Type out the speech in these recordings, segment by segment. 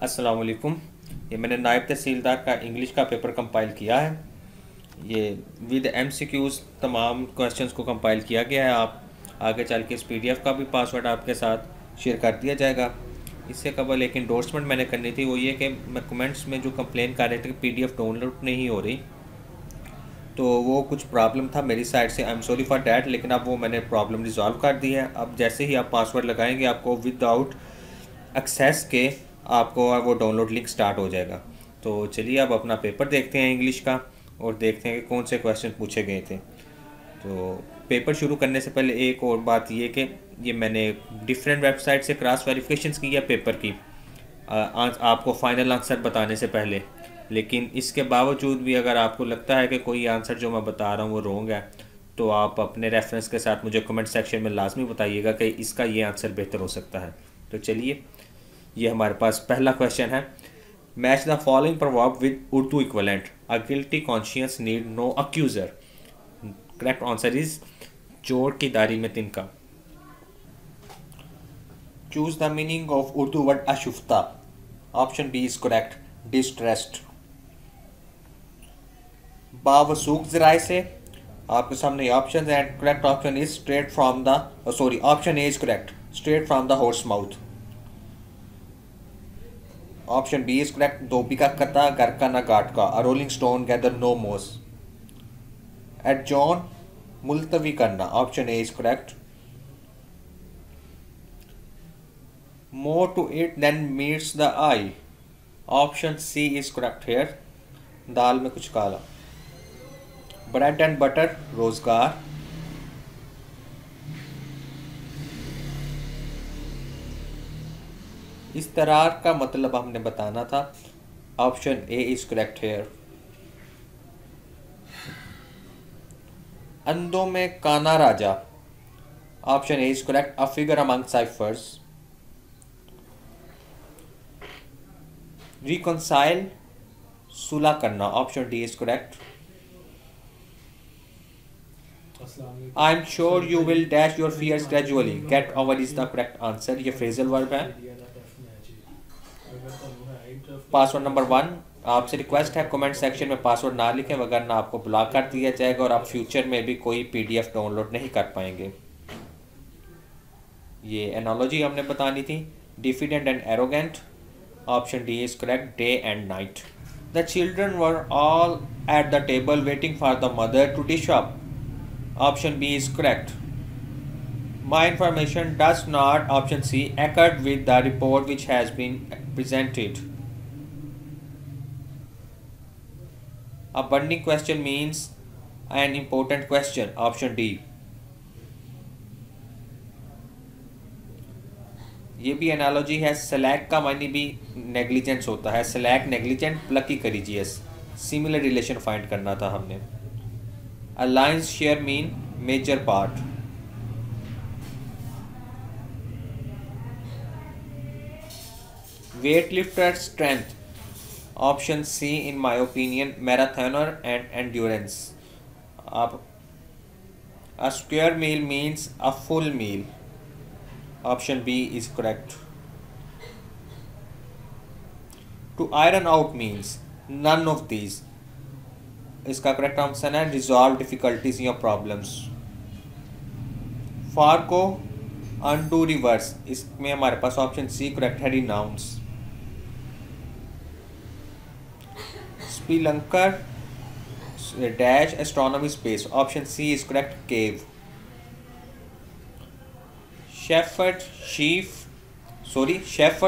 अस्सलाम वालेकुम। ये मैंने नायब तहसीलदार का इंग्लिश का पेपर कंपाइल किया है। ये विद एमसीक्यूज़ तमाम क्वेश्चंस को कंपाइल किया गया है। आप आगे चल के इस पीडीएफ का भी पासवर्ड आपके साथ शेयर कर दिया जाएगा। इससे कबल एक इंडोर्समेंट मैंने करनी थी, वो ये कि मैं कमेंट्स में जो कंप्लेन कर रहे थे कि पीडीएफ डाउनलोड नहीं हो रही, तो वो कुछ प्रॉब्लम था मेरी साइड से। I am sorry for that, लेकिन अब वो मैंने प्रॉब्लम रिजॉल्व कर दी है। अब जैसे ही आप पासवर्ड लगाएंगे आपको विदाउट एक्सेस के आपको वो डाउनलोड लिंक स्टार्ट हो जाएगा। तो चलिए अब अपना पेपर देखते हैं इंग्लिश का और देखते हैं कि कौन से क्वेश्चन पूछे गए थे। तो पेपर शुरू करने से पहले एक और बात ये कि ये मैंने डिफरेंट वेबसाइट से क्रॉस वेरिफिकेशंस की है पेपर की आपको फाइनल आंसर बताने से पहले। लेकिन इसके बावजूद भी अगर आपको लगता है कि कोई आंसर जो मैं बता रहा हूँ वो रॉन्ग है, तो आप अपने रेफरेंस के साथ मुझे कमेंट सेक्शन में लाजमी बताइएगा कि इसका ये आंसर बेहतर हो सकता है। तो चलिए, ये हमारे पास पहला क्वेश्चन है। Match the following proverb with Urdu equivalent. A guilty conscience need no accuser. Correct answer is चोर की दाढ़ी में तिनका। Choose the meaning of Urdu word अशुफ्ता। Option B is correct, distressed. बावसूख जराए से, आपके सामने ऑप्शन है। Correct option is straight from the sorry option A is correct, straight from the horse mouth. Option B is correct, धोबी का कता घर का ना घाट का। A rolling stone gather no moss. Adjourn, मुलतवी करना। Option A is correct. More to it than meets the eye. Option C is correct here, दाल में कुछ काला। ब्रेड एंड बटर, रोजगार। इस तरार का मतलब हमने बताना था। Option A is correct here. अंधों में काना राजा। Option A is correct, a figure among ciphers. Reconcile, सुलह करना। Option D is correct. I am sure you will dash your fears gradually get over is the correct answer. ये phrasal verb है। Password number 1, आपसे request है comment section में password ना लिखें, वगरना आपको ब्लॉक कर दिया जाएगा और आप फ्यूचर में भी कोई पीडीएफ डाउनलोड नहीं कर पाएंगे। ये एनालॉजी हमने बतानी थी। Diffident and arrogant. Option D is correct, day and night. The children were all at the table waiting for the mother to dish up. Option B is correct. My information does not, option C, accord with the report which has been presented. A burning question means an important question. Option D. ये भी analogy है। Slack का मानी भी negligence होता है। Slack negligent, plucky courageous. Similar relation find करना था हमने। A lion's share mean major part. Weightlifter strength. Option C, in my opinion, marathoner and endurance. A square meal means a full meal. Option B is correct. To iron out means none of these. इसका correct answer है resolve difficulties या problems. For को undo reverse, इसमें हमारे पास option C correct है, renounce. Spelunker dash astronomy space. Option C is correct, cave. Shepherd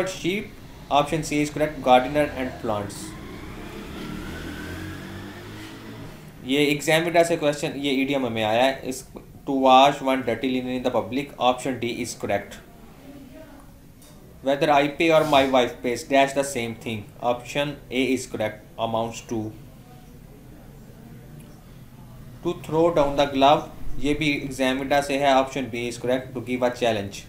sheep. Option C is correct, gardener and plants. ये examiner से question, ये ईडियम में आया है। इस to wash one dirty linen in the public. Option D is correct. Whether I pay और my wife page dash the same thing. Option A is correct, amounts to. To throw down the glove, ये भी examiner से है। Option B is correct, to give a challenge.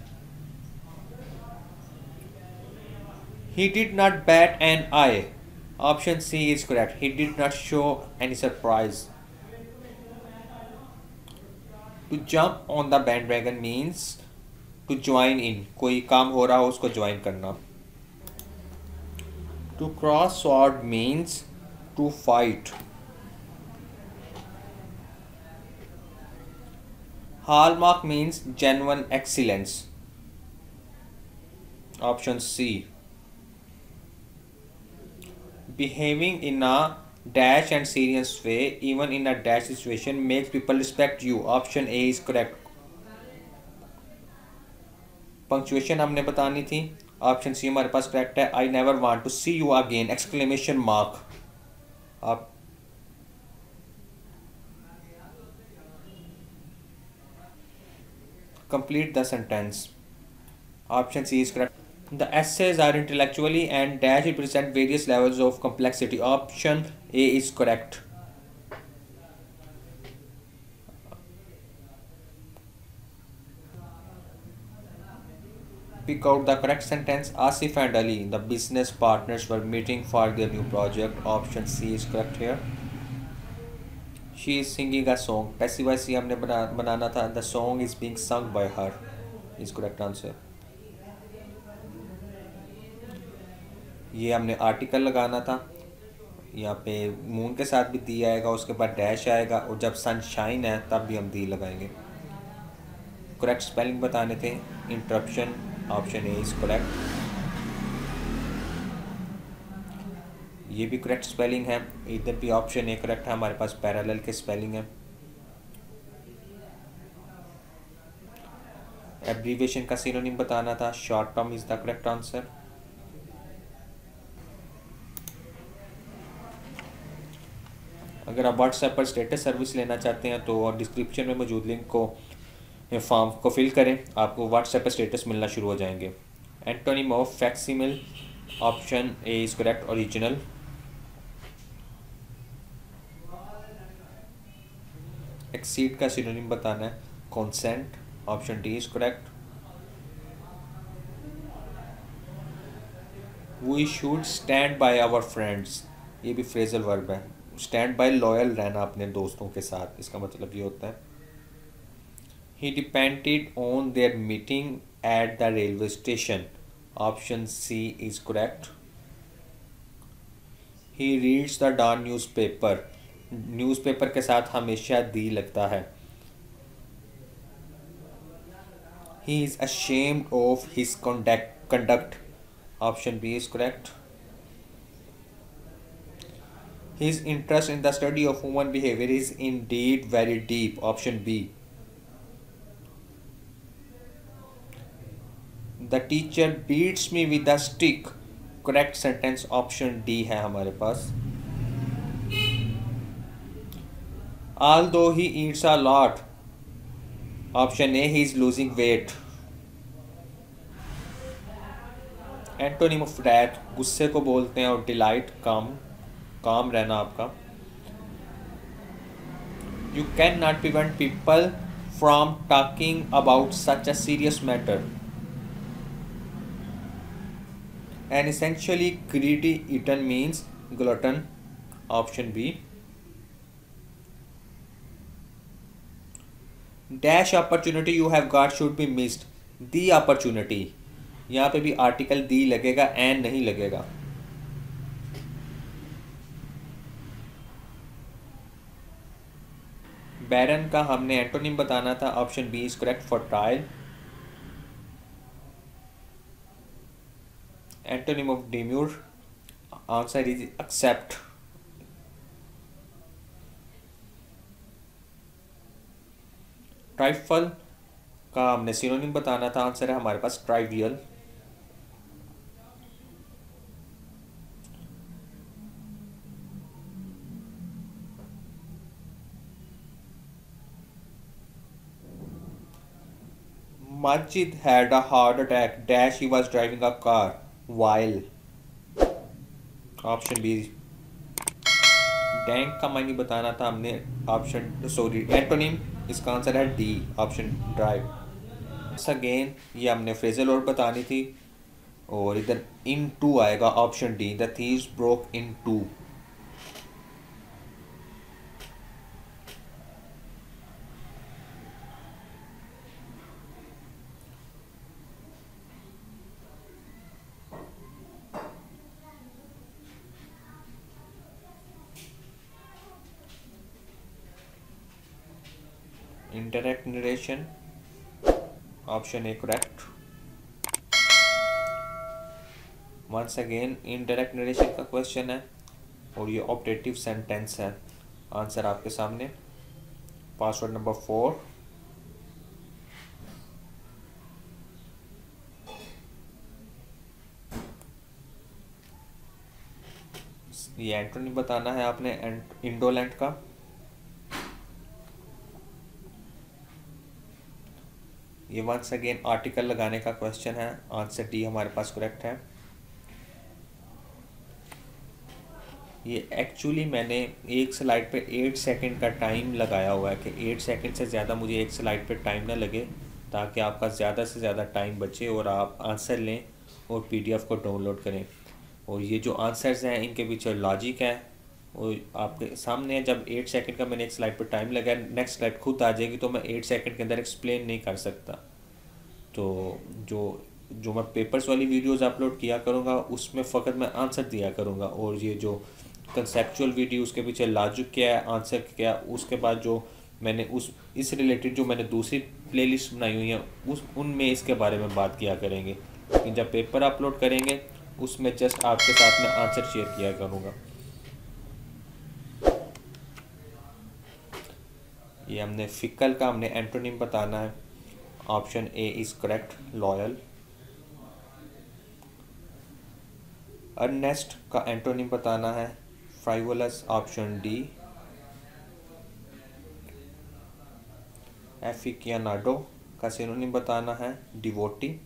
He did not bat an eye. Option C is correct. He did not show any surprise. To jump on the bandwagon means to join in. कोई काम हो रहा हो उसको join करना। To cross sword means to fight. Hallmark means genuine excellence. Option C. Behaving in a dash and serious way, even in a dash situation, makes people respect you. Option A is correct. Punctuation हमने बतानी थी. Option C हमारे पास correct है. I never want to see you again exclamation mark. आप complete the sentence. Option C is correct. The essays are intellectually and dash represent various levels of complexity. Option A is correct. Pick out the correct sentence. Asif and Ali, the business partners, were meeting for their new project. Option C is correct here. She is singing a song. Passive voice हमने बनाना था. The song is being sung by her. Is correct answer. ये हमने article लगाना था. यहाँ पे moon के साथ भी दी आएगा, उसके बाद डैश आएगा, और जब सनशाइन है तब भी हम दी लगाएंगे. करेक्ट स्पेलिंग बताने थे. Interruption. Option A is correct. ये भी करेक्ट स्पेलिंग है. इधर भी ऑप्शन ए करेक्ट है. हमारे पास पैरेलल के स्पेलिंग है. एब्रीविएशन का सिनोनिम बताना था. Short term is the correct answer. अगर आप व्हाट्सएप पर स्टेटस सर्विस लेना चाहते हैं तो डिस्क्रिप्शन में मौजूद लिंक को फॉर्म को फिल करें. आपको व्हाट्सएप पर स्टेटस मिलना शुरू हो जाएंगे. Antonym of facsimile. Option A is correct. Original. Exceed का सिनोनिम बताना है. Consent. Option D is correct. We should stand by our friends. ये भी फ्रेजल वर्ब है. स्टैंड बाय लॉयल रहना अपने दोस्तों के साथ, इसका मतलब ये होता है. He depended on their meeting at the railway station. Option C is correct. He reads the Dawn newspaper. Newspaper के साथ हमेशा दी लगता है. He is ashamed of his conduct. Option B is correct. His interest in the study of human behavior is indeed very deep. Option B. The teacher beats me with a stick. Correct sentence option D है हमारे पास. Although he eats a lot. Option A, he is losing weight. Antonym of wrath, गुस्से को बोलते हैं, और delight, काम रहना आपका. You cannot prevent people from talking about such a serious matter. An essentially greedy eater means glutton. Option B. Dash opportunity you have got should be missed. The opportunity. यहाँ पे भी आर्टिकल दी लगेगा, N नहीं लगेगा. बैरन का हमने antonym बताना था. Option B is correct. Fertile. Antonym of demure. Answer is except. Trifle का हमने सिनोनिम बताना था. आंसर है हमारे पास trivial. Majid had a heart attack dash he was driving a car while. Option B. Dank का मायने बताना था हमने. ऑप्शन सॉरी एंटोनिम, इसका आंसर है डी. Option drive. अगेन ये हमने फ्रेजल वर्ब बतानी थी, और इधर इन टू आएगा. Option D. The thieves broke into. Indirect narration, option A correct. Once again indirect narration का क्वेश्चन है और ये ऑप्टेटिव सेंटेंस है। आंसर आपके सामने। पासवर्ड नंबर 4, ये एंटोनिम बताना है आपने इंडोलेंट का। ये वंस अगेन आर्टिकल लगाने का क्वेश्चन है। आंसर डी हमारे पास करेक्ट है। ये एक्चुअली मैंने एक स्लाइड पे 8 सेकंड का टाइम लगाया हुआ है कि 8 सेकंड से ज़्यादा मुझे एक स्लाइड पे टाइम ना लगे, ताकि आपका ज़्यादा से ज़्यादा टाइम बचे और आप आंसर लें और पीडीएफ को डाउनलोड करें। और ये जो आंसर्स हैं इनके पीछे लॉजिक है और आपके सामने है। जब 8 सेकंड का मैंने एक स्लाइड पर टाइम लगाया, नेक्स्ट स्लाइड खुद आ जाएगी तो मैं 8 सेकंड के अंदर एक्सप्लेन नहीं कर सकता। तो जो जो मैं पेपर्स वाली वीडियोस अपलोड किया करूँगा उसमें फ़कत मैं आंसर दिया करूँगा, और ये जो कंसेप्चुअल वीडियो उसके पीछे लॉजिक क्या है, आंसर क्या है, उसके बाद जो मैंने इस रिलेटेड जो मैंने दूसरी प्लेलिस्ट बनाई हुई है उनमें इसके बारे में बात किया करेंगे। लेकिन जब पेपर अपलोड करेंगे उसमें जस्ट आपके साथ में आंसर शेयर किया करूँगा। ये हमने फिकल का हमने एंटोनिम बताना है। Option A is correct, loyal. Earnest का एंटोनिम बताना है, फ्राइवोलस। Option D. एफिकियानाडो का सिनोनिम बताना है, devotee.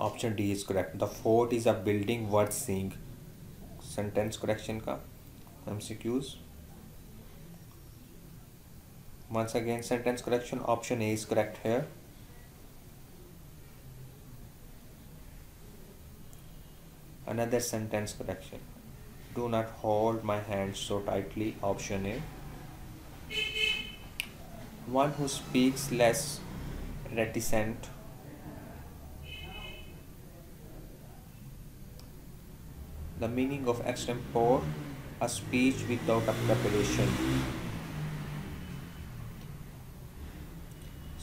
Option D is correct, the fort is a building worth seeing. Sentence correction का MCQs. once again sentence correction, option A is correct here. Another sentence correction, do not hold my hand so tightly. Option A. One who speaks less reticent. The meaning of extempore, a speech without a preparation.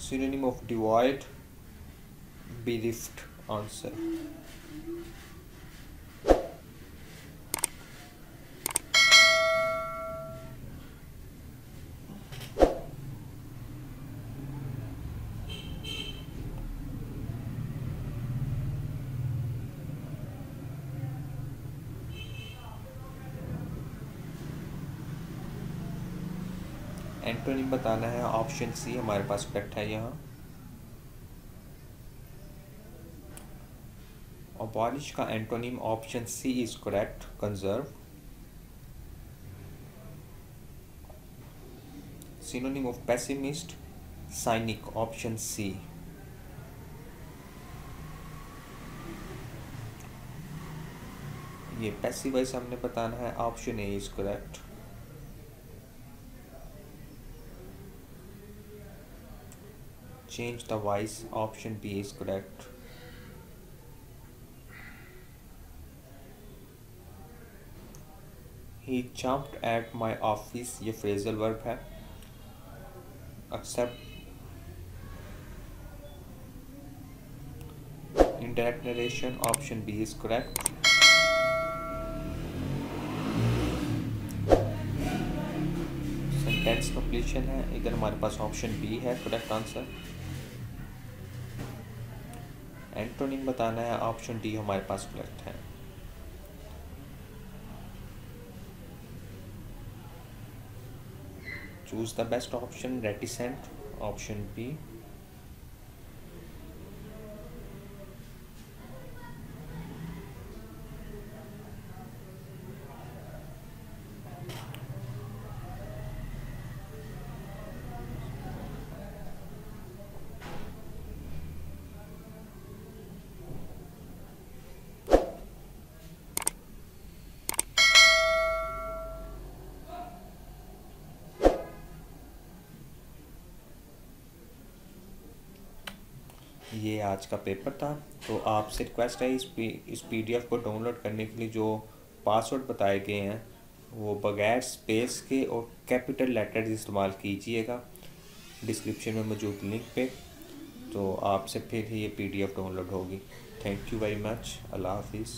Synonym of devoid, bereft. Answer. Antonym बताना है, option C हमारे पास correct है यहाँ। Abolish का antonym option C is correct, conserve. Synonym of pessimist, cynic. Option C. ये passivise हमने बताना है, option A is correct. Change the voice, option B is correct. He jumped at my office, ये phrasal verb है। Accept, indirect narration, option B is correct. Sentence completion है, इधर हमारे पास ऑप्शन B है करेक्ट आंसर। एंटोनिम बताना है, option D हमारे पास करेक्ट है। Choose the best option, reticent. Option B. ये आज का पेपर था। तो आपसे रिक्वेस्ट है इस पीडीएफ को डाउनलोड करने के लिए जो पासवर्ड बताए गए हैं वो बगैर स्पेस के और कैपिटल लेटर्स इस्तेमाल कीजिएगा डिस्क्रिप्शन में मौजूद लिंक पे, तो आपसे फिर ये PDF डाउनलोड होगी। Thank you very much. Allah हाफिज़।